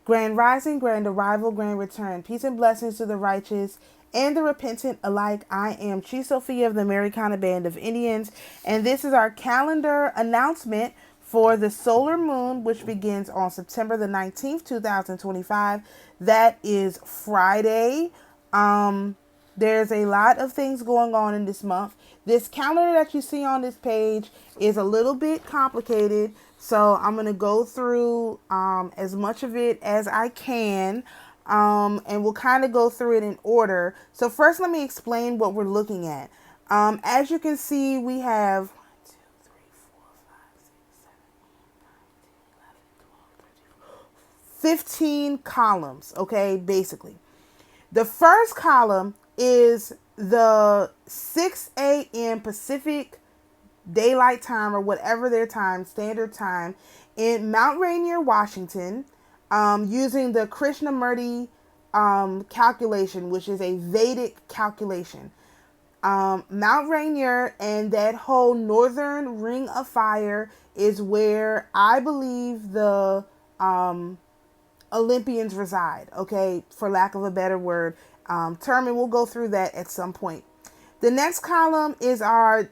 Grand rising, grand arrival, grand return. Peace and blessings to the righteous and the repentant alike. I am Chief Sophia of the AMARUKHAN Band of Indians, and this is our calendar announcement for the solar moon, which begins on September the 19th, 2025. That is Friday. There's a lot of things going on in this month. This calendar that you see on this page is a little bit complicated, so I'm going to go through as much of it as I can, and we'll kind of go through it in order. So first, let me explain what we're looking at. As you can see, we have 15 columns, okay, basically. The first column is the 6 a.m. Pacific Daylight Time, or whatever their time, standard time, in Mount Rainier, Washington, using the Krishnamurti calculation, which is a Vedic calculation. Mount Rainier and that whole northern ring of fire is where I believe the Olympians reside, okay, for lack of a better word term, and we'll go through that at some point. The next column is our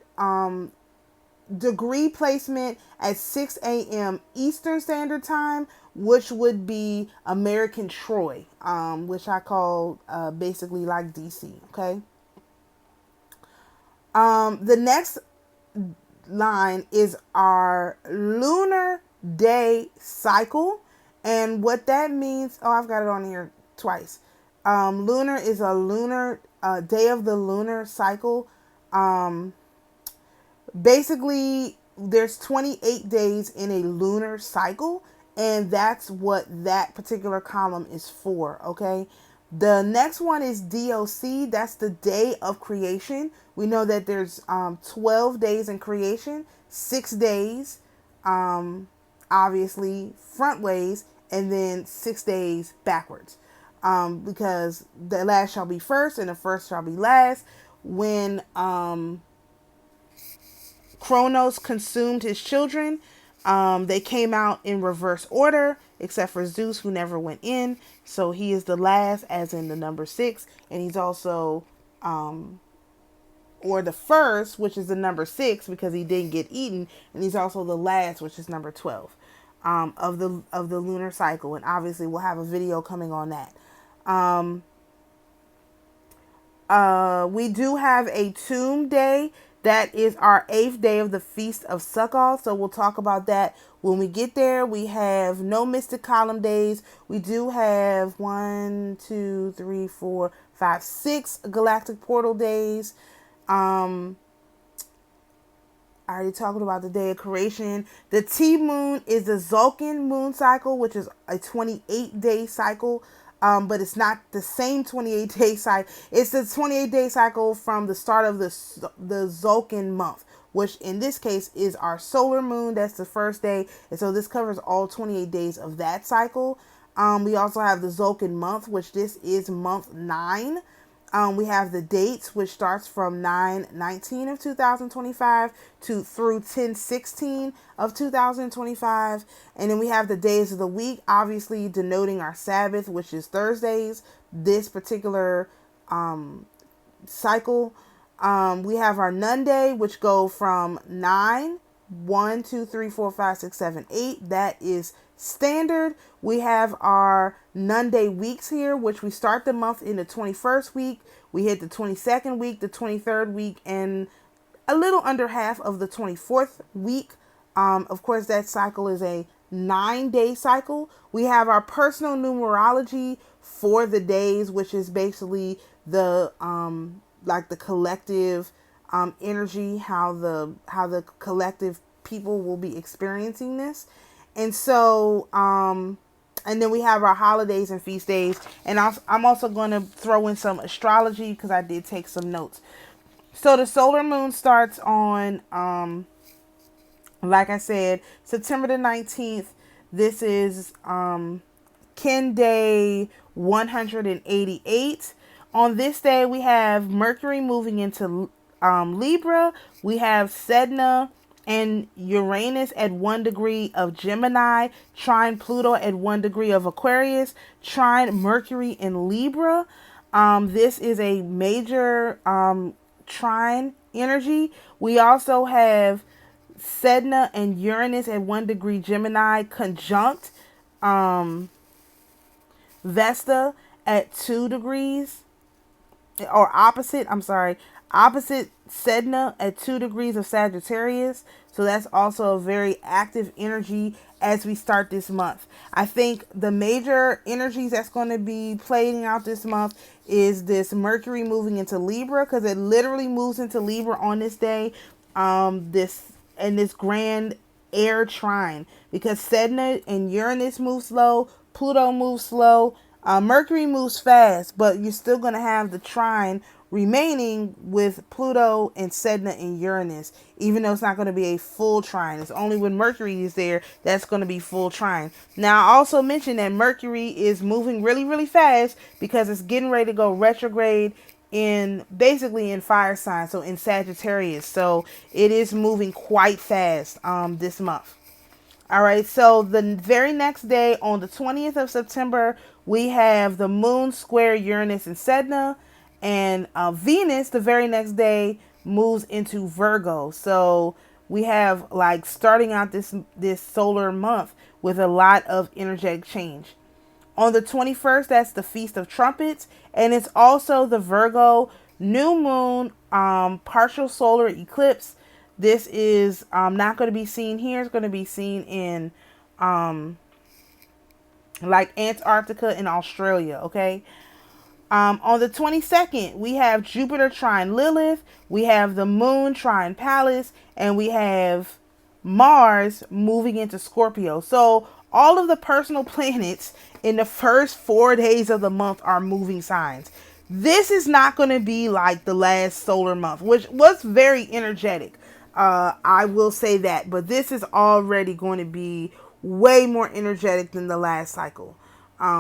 degree placement at 6 a.m. Eastern Standard Time, which would be American Troy, which I call basically like DC, okay? The next line is our lunar day cycle, and what that means, oh, I've got it on here twice. Lunar is a lunar day of the lunar cycle. Basically, there's 28 days in a lunar cycle, and that's what that particular column is for, okay? The next one is DOC. That's the day of creation. We know that there's 12 days in creation, 6 days, obviously, front ways, and then 6 days backwards. Because the last shall be first and the first shall be last. When Kronos consumed his children, they came out in reverse order, except for Zeus, who never went in. So he is the last, as in the number 6, and he's also, or the first, which is the number 6, because he didn't get eaten, and he's also the last, which is number 12, of the lunar cycle. And obviously, we'll have a video coming on that. We do have a tomb day. That is our 8th day of the Feast of Sukkot. So we'll talk about that when we get there. We have no mystic column days. We do have 1, 2, 3, 4, 5, 6 galactic portal days. I already talked about the day of creation. The T moon is the Tzolk'in moon cycle, which is a 28-day cycle. But it's not the same 28-day cycle. It's the 28-day cycle from the start of the Tzolk'in month, which in this case is our solar moon. That's the first day. And so this covers all 28 days of that cycle. We also have the Tzolk'in month, which this is month 9. We have the dates, which starts from 9/19 of 2025 through 10/16 of 2025. And then we have the days of the week, obviously denoting our Sabbath, which is Thursdays, this particular cycle. We have our Nun Day, which go from 9, 1, 2, 3, 4, 5, 6, 7, 8. That is standard. We have our Nun Day weeks here, which we start the month in the 21st week. We hit the 22nd week, the 23rd week, and a little under half of the 24th week. Of course, that cycle is a 9-day cycle. We have our personal numerology for the days, which is basically the like the collective energy, how the collective people will be experiencing this. And so, and then we have our holidays and feast days. And I'm also going to throw in some astrology because I did take some notes. So the solar moon starts on, like I said, September the 19th. This is Kin Day 188. On this day, we have Mercury moving into Libra. We have Sedna and Uranus at 1 degree of Gemini, trine Pluto at 1 degree of Aquarius, trine Mercury in Libra. This is a major trine energy. We also have Sedna and Uranus at 1 degree Gemini conjunct Vesta at 2 degrees, or opposite Sedna at 2 degrees of Sagittarius. So that's also a very active energy as we start this month. I think the major energies that's going to be playing out this month is this Mercury moving into Libra, because it literally moves into Libra on this day. This grand air trine, because Sedna and Uranus move slow, Pluto moves slow, Mercury moves fast, but you're still going to have the trine remaining with Pluto and Sedna and Uranus, even though it's not going to be a full trine. It's only when Mercury is there that's going to be full trine. Now, I also mentioned that Mercury is moving really, really fast because it's getting ready to go retrograde basically in fire sign, so in Sagittarius. So it is moving quite fast this month. All right, so the very next day, on the 20th of September, we have the moon square Uranus and Sedna, and Venus the very next day moves into Virgo. So we have like starting out this solar month with a lot of energetic change. On the 21st, that's the Feast of Trumpets, and it's also the Virgo new moon partial solar eclipse. This is not going to be seen here. It's going to be seen in like Antarctica and Australia, okay? On the 22nd, we have Jupiter trine Lilith, we have the moon trine Pallas, and we have Mars moving into Scorpio. So all of the personal planets in the first 4 days of the month are moving signs. This is not going to be like the last solar month, which was very energetic. I will say that, but this is already going to be way more energetic than the last cycle.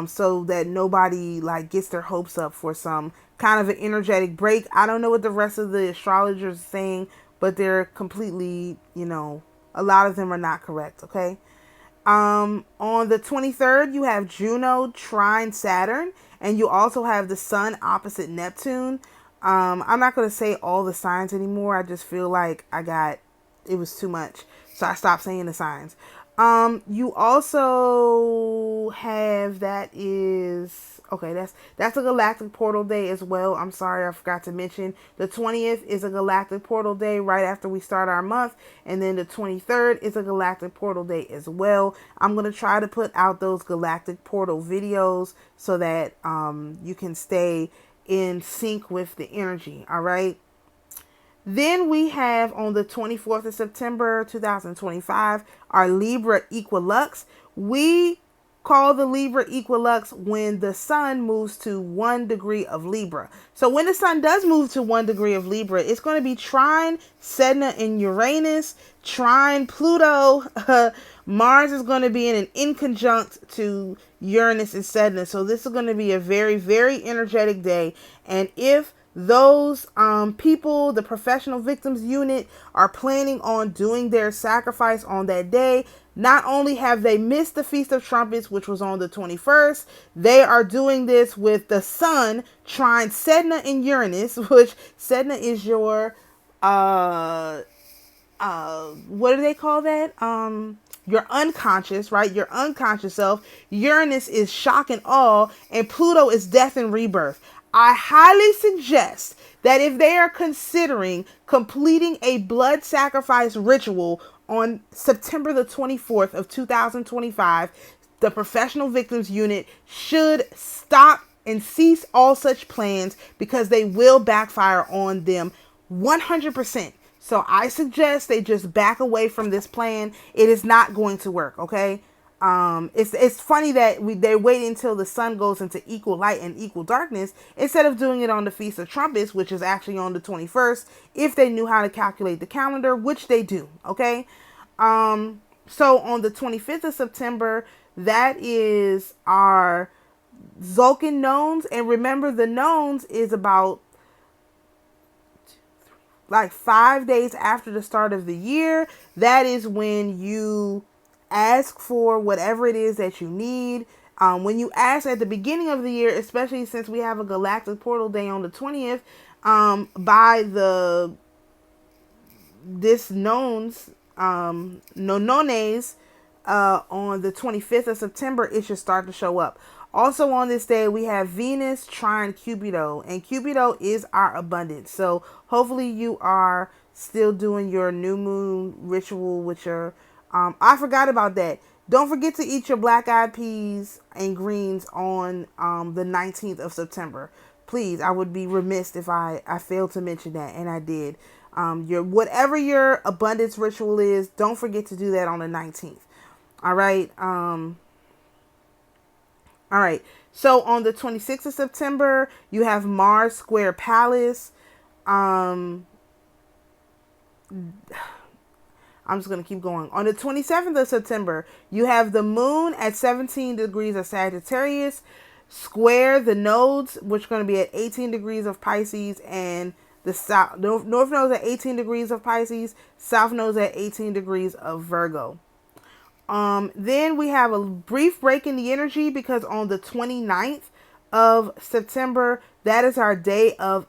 So that nobody like gets their hopes up for some kind of an energetic break. I don't know what the rest of the astrologers are saying, but they're completely, a lot of them are not correct. Okay. On the 23rd, you have Juno trine Saturn, and you also have the sun opposite Neptune. I'm not going to say all the signs anymore. I just feel like it was too much. So I stopped saying the signs. You also have, that's a galactic portal day as well. I'm sorry, I forgot to mention the 20th is a galactic portal day right after we start our month, and then the 23rd is a galactic portal day as well. I'm going to try to put out those galactic portal videos so that you can stay in sync with the energy. All right. Then we have on the 24th of September 2025 our Libra equilux. We call the Libra equilux when the sun moves to 1 degree of Libra. So when the sun does move to 1 degree of Libra, it's going to be trine Sedna and Uranus, trine Pluto. Mars is going to be in an inconjunct to Uranus and Sedna. So this is going to be a very, very energetic day. And if those people, the professional victims unit, are planning on doing their sacrifice on that day, not only have they missed the Feast of Trumpets, which was on the 21st, they are doing this with the sun trine Sedna and Uranus, which Sedna is your, what do they call that? Your unconscious, right? Your unconscious self. Uranus is shock and awe, and Pluto is death and rebirth. I highly suggest that if they are considering completing a blood sacrifice ritual on September the 24th of 2025, the Professional Victims Unit should stop and cease all such plans, because they will backfire on them 100%. So I suggest they just back away from this plan. It is not going to work, okay? It's funny that they wait until the sun goes into equal light and equal darkness instead of doing it on the Feast of Trumpets, which is actually on the 21st, if they knew how to calculate the calendar, which they do, okay? So on the 25th of September, that is our Tzolk'in nones, and remember the nones is about like 5 days after the start of the year, that is when you ask for whatever it is that you need. When you ask at the beginning of the year, especially since we have a galactic portal day on the 20th, by the nones, nones, on the 25th of September, it should start to show up. Also on this day, we have Venus trine Cupido, and Cupido is our abundance. So hopefully you are still doing your new moon ritual with your, I forgot about that. Don't forget to eat your black-eyed peas and greens on the 19th of September. Please, I would be remiss if I failed to mention that, and I did. Whatever your abundance ritual is, don't forget to do that on the 19th. All right. All right. So on the 26th of September, you have Mars square Pallas. I'm just going to keep going. On the 27th of September, you have the moon at 17 degrees of Sagittarius, square the nodes, which are going to be at 18 degrees of Pisces, and the south, north node at 18 degrees of Pisces, south node at 18 degrees of Virgo. Then we have a brief break in the energy because on the 29th of September, that is our day of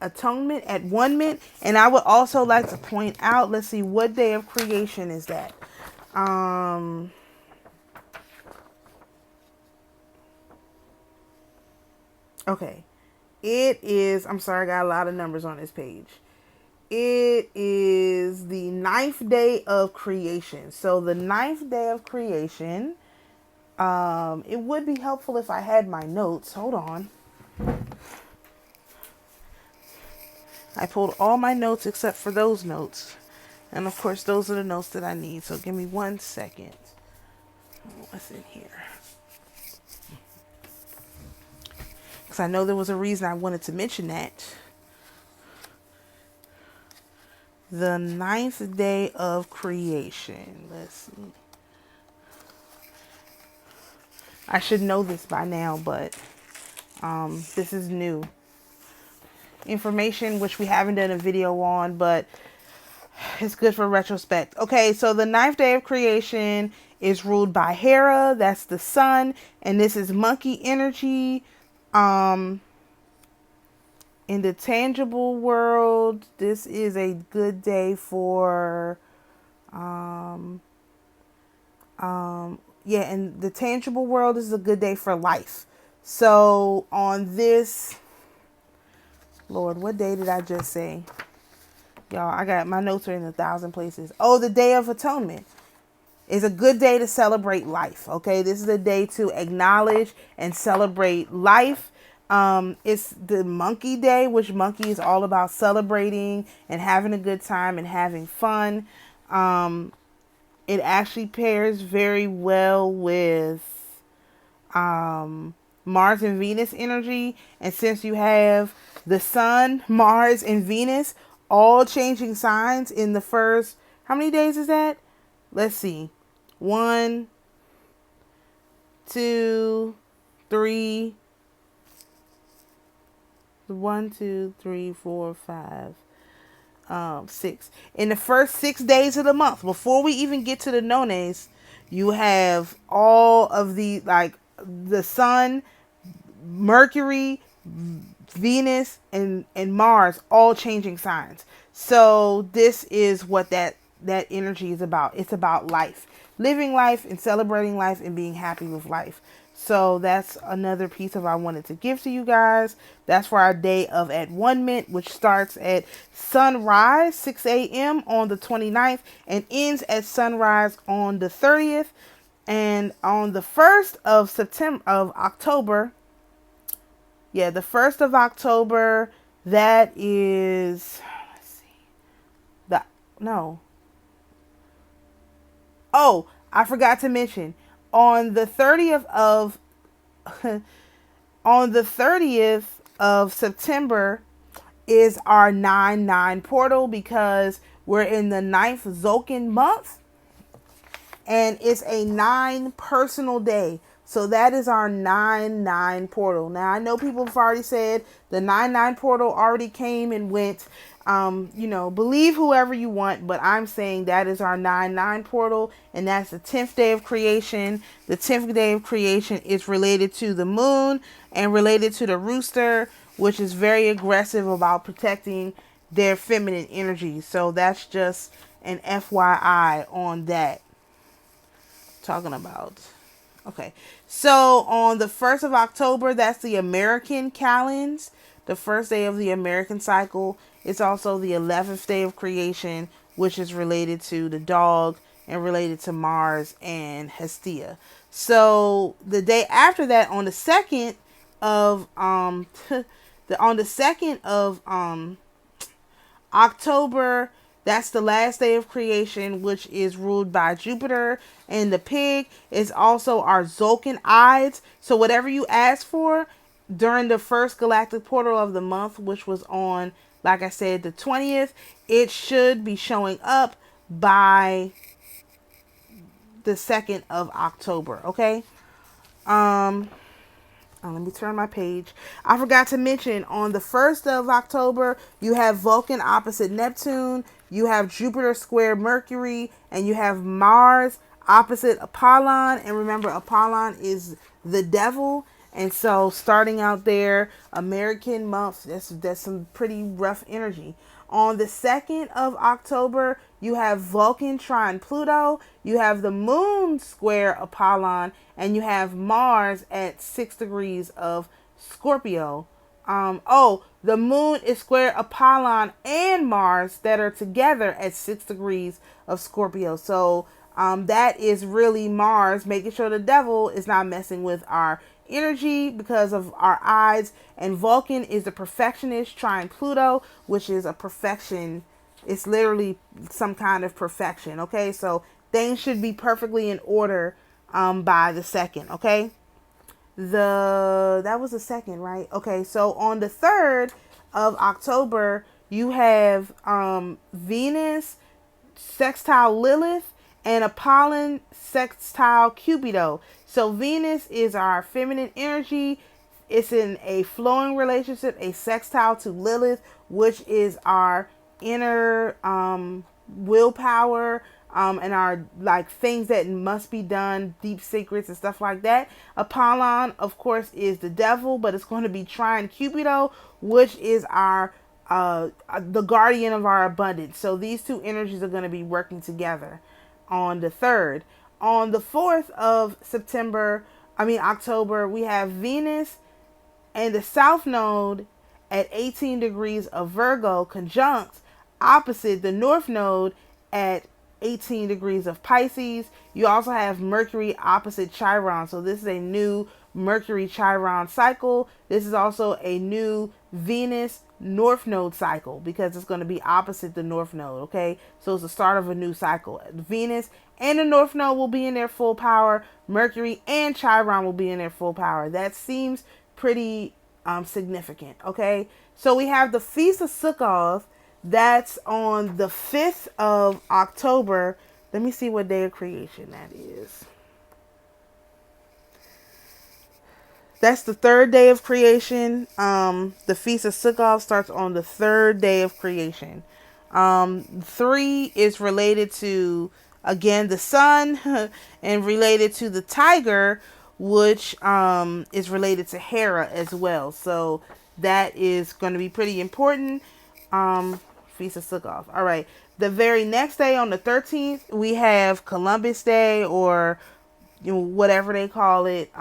atonement, at one-ment. And I would also like to point out, let's see, what day of creation is that? Okay. It is, I'm sorry, I got a lot of numbers on this page. It is the 9th day of creation. So the 9th day of creation, it would be helpful if I had my notes. Hold on. I pulled all my notes except for those notes. And of course, those are the notes that I need. So give me 1 second. What's in here? Because I know there was a reason I wanted to mention that. The 9th day of creation. Let's see. I should know this by now, but this is new information, which we haven't done a video on, but it's good for retrospect. Okay, so the 9th day of creation is ruled by Hera. That's the sun, and this is monkey energy. In the tangible world, this is a good day for, in the tangible world, this is a good day for life. So on this, Lord, what day did I just say? Y'all, I got my notes are in 1,000 places. Oh, the Day of Atonement is a good day to celebrate life. Okay, this is a day to acknowledge and celebrate life. It's the monkey day, which monkey is all about celebrating and having a good time and having fun. It actually pairs very well with Mars and Venus energy. And since you have the sun, Mars, and Venus all changing signs in the first, how many days is that? Let's see. 1, 2, 3. 1, 2, 3, 4, 5, 6. In the first 6 days of the month, before we even get to the nones, you have all of the, like, the sun, Mercury, Venus, and Mars all changing signs. So this is what that energy is about. It's about life, living life and celebrating life and being happy with life. So that's another piece of I wanted to give to you guys. That's for our day of at one-ment, which starts at sunrise, 6 a.m. on the 29th and ends at sunrise on the 30th. And on the 1st of October, the 1st of October, that is, let's see, oh, I forgot to mention, on the 30th of September is our 9/9 portal, because we're in the 9th Zocan month. and it's a 9 personal day. So that is our 9-9 portal. Now I know people have already said the 9-9 portal already came and went. Believe whoever you want, but I'm saying that is our 9-9 portal, and that's the 10th day of creation. The 10th day of creation is related to the moon and related to the rooster, which is very aggressive about protecting their feminine energy. So that's just an FYI on that. Talking about. Okay. So on the 1st of October, that's the American calends, the first day of the American cycle. It's also the 11th day of creation, which is related to the dog and related to Mars and Hestia. So the day after that, on the 2nd of October, that's the last day of creation, which is ruled by Jupiter. And the pig is also our Zolkin Ides. So whatever you ask for during the first galactic portal of the month, which was on, like I said, the 20th, it should be showing up by the 2nd of October. Okay. Let me turn my page. I forgot to mention, on the 1st of October, you have Vulcan opposite Neptune, you have Jupiter square Mercury, and you have Mars opposite Apollon. And remember, Apollon is the devil. And so starting out there, American month, that's some pretty rough energy. On the 2nd of October, you have Vulcan trine Pluto, you have the moon square Apollon, and you have Mars at 6 degrees of Scorpio. The moon is square Apollon and Mars that are together at 6 degrees of Scorpio. So that is really Mars making sure the devil is not messing with our energy because of our eyes. And Vulcan is the perfectionist trine Pluto, which is a perfection. It's literally some kind of perfection. Okay, so things should be perfectly in order by the 2nd. Okay, that was the 2nd, right? Okay, so on the 3rd of October, you have Venus sextile Lilith and Apollon sextile Cupido. So Venus is our feminine energy. It's in a flowing relationship, a sextile to Lilith, which is our inner willpower, and our like things that must be done, deep secrets and stuff like that. Apollon, of course, is the devil, but it's going to be trine Cupido, which is our the guardian of our abundance. So these two energies are going to be working together on the 3rd. On the 4th of October, we have Venus and the South Node at 18 degrees of Virgo conjunct opposite the North Node at 18 degrees of Pisces. You also have Mercury opposite Chiron. So this is a new Mercury Chiron cycle. This is also a new Venus North Node cycle because it's going to be opposite the North Node. Okay, so it's the start of a new cycle. Venus and the North Node will be in their full power. Mercury and Chiron will be in their full power. That seems pretty significant. Okay, so we have the Feast of Sukkot. That's on the 5th of October. Let me see what day of creation that is. That's the 3rd day of creation. The Feast of Sukkot starts on the 3rd day of creation. 3 is related to, again, the sun and related to the tiger, which is related to Hera as well. So that is going to be pretty important. Feast of Sukkot. All right. The very next day, on the 13th, we have Columbus Day, or whatever they call it.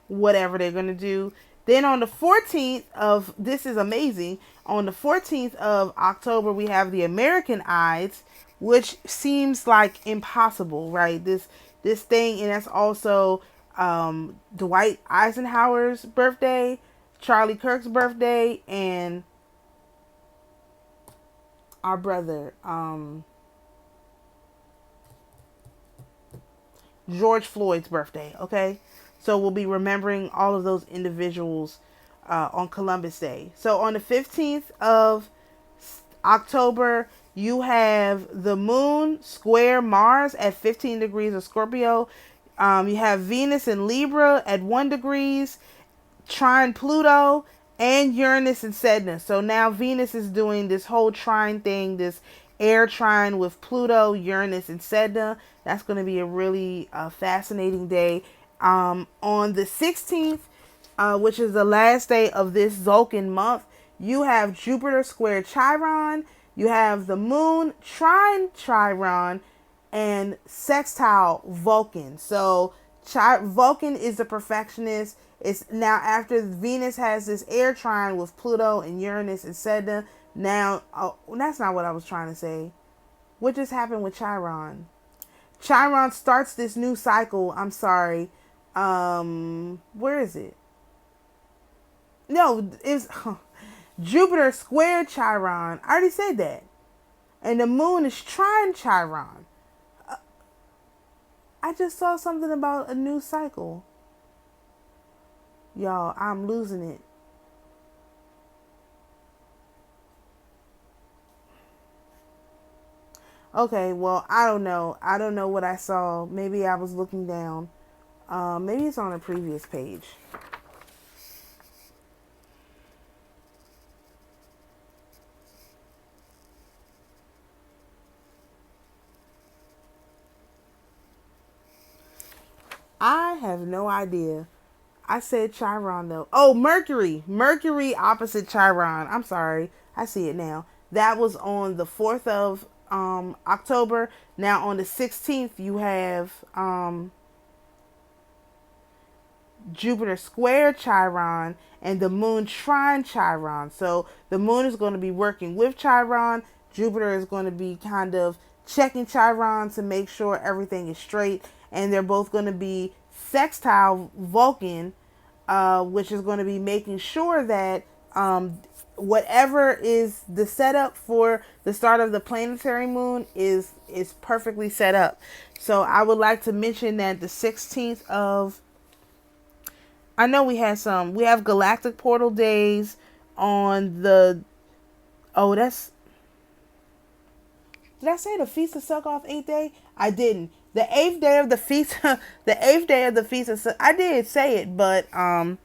Whatever they're going to do. Then on the 14th of, this is amazing, on the 14th of October, we have the American Ides, which seems like impossible, right? This thing, and that's also Dwight Eisenhower's birthday, Charlie Kirk's birthday, and our brother George Floyd's birthday. Okay, so we'll be remembering all of those individuals on Columbus Day. So on the 15th of October, you have the moon square Mars at 15 degrees of Scorpio. You have Venus in Libra at 1 degrees, trine Pluto, and Uranus in Sedna. So now Venus is doing this whole trine thing, this air trine with Pluto, Uranus, and Sedna. That's going to be a really fascinating day. On the 16th, which is the last day of this Zolkin month, you have Jupiter square Chiron, you have the moon trine Chiron, and sextile Vulcan. So Vulcan is the perfectionist. It's now after Venus has this air trine with Pluto and Uranus and Sedna. Now, that's not what I was trying to say. What just happened with Chiron? Chiron starts this new cycle. I'm sorry. Where is it? No, it's Jupiter square Chiron. I already said that. And the moon is trine Chiron. I just saw something about a new cycle. Y'all, I'm losing it. Okay, well, I don't know. I don't know what I saw. Maybe I was looking down. Maybe it's on a previous page. I have no idea. I said Chiron though. Oh, Mercury. Mercury opposite Chiron. I'm sorry. I see it now. That was on the 4th of October. Now on the 16th you have Jupiter square Chiron and the moon trine Chiron. So the moon is going to be working with Chiron. Jupiter is going to be kind of checking Chiron to make sure everything is straight. And they're both going to be sextile Vulcan, which is going to be making sure that whatever is the setup for the start of the planetary moon is perfectly set up. So I would like to mention that the 16th of, I know we have galactic portal days on the, oh, that's, did I say the Feast of Succoth 8th day? I didn't. The 8th day of the feast, the 8th day of the Feast of Succoth, I did say it, but I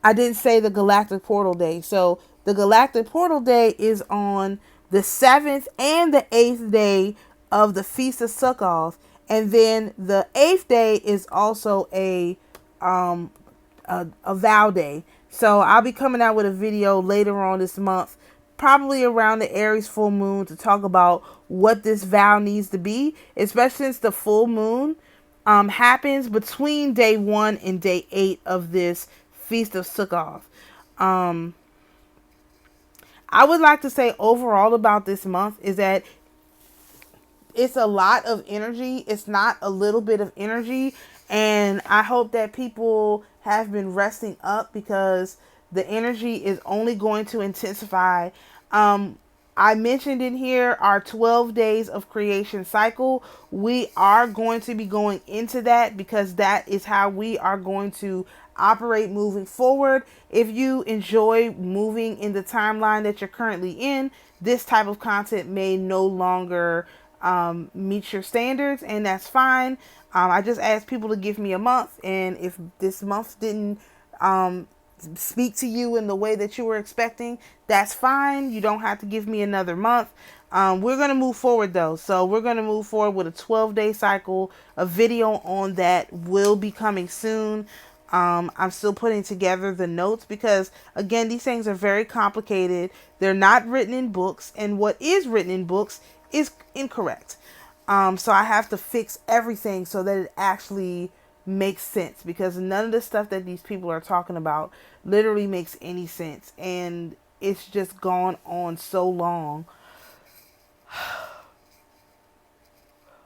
didn't say the galactic portal day. So the galactic portal day is on the 7th and the 8th day of the Feast of Succoth, and then the 8th day is also a vow day. So I'll be coming out with a video later on this month, probably around the Aries full moon, to talk about what this vow needs to be, especially since the full moon happens between day 1 and day 8 of this Feast of Succoth. I would like to say overall about this month is that it's a lot of energy. It's not a little bit of energy. And I hope that people have been resting up, because the energy is only going to intensify. I mentioned in here our 12 days of creation cycle. We are going to be going into that, because that is how we are going to operate moving forward. If you enjoy moving in the timeline that you're currently in, this type of content may no longer meet your standards, and that's fine. I just asked people to give me a month, and if this month didn't speak to you in the way that you were expecting, that's fine. You don't have to give me another month. We're going to move forward though. So we're going to move forward with a 12-day cycle. A video on that will be coming soon. I'm still putting together the notes, because again, these things are very complicated. They're not written in books, and what is written in books is incorrect. So I have to fix everything so that it actually makes sense, because none of the stuff that these people are talking about literally makes any sense, and it's just gone on so long.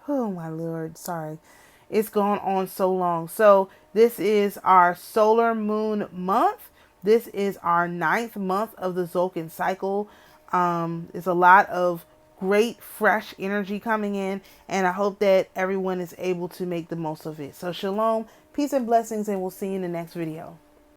Oh my Lord, sorry. It's gone on so long. So this is our solar moon month. This is our 9th month of the Zolkin cycle. It's a lot of great fresh energy coming in, and I hope that everyone is able to make the most of it. So shalom, peace and blessings, and we'll see you in the next video.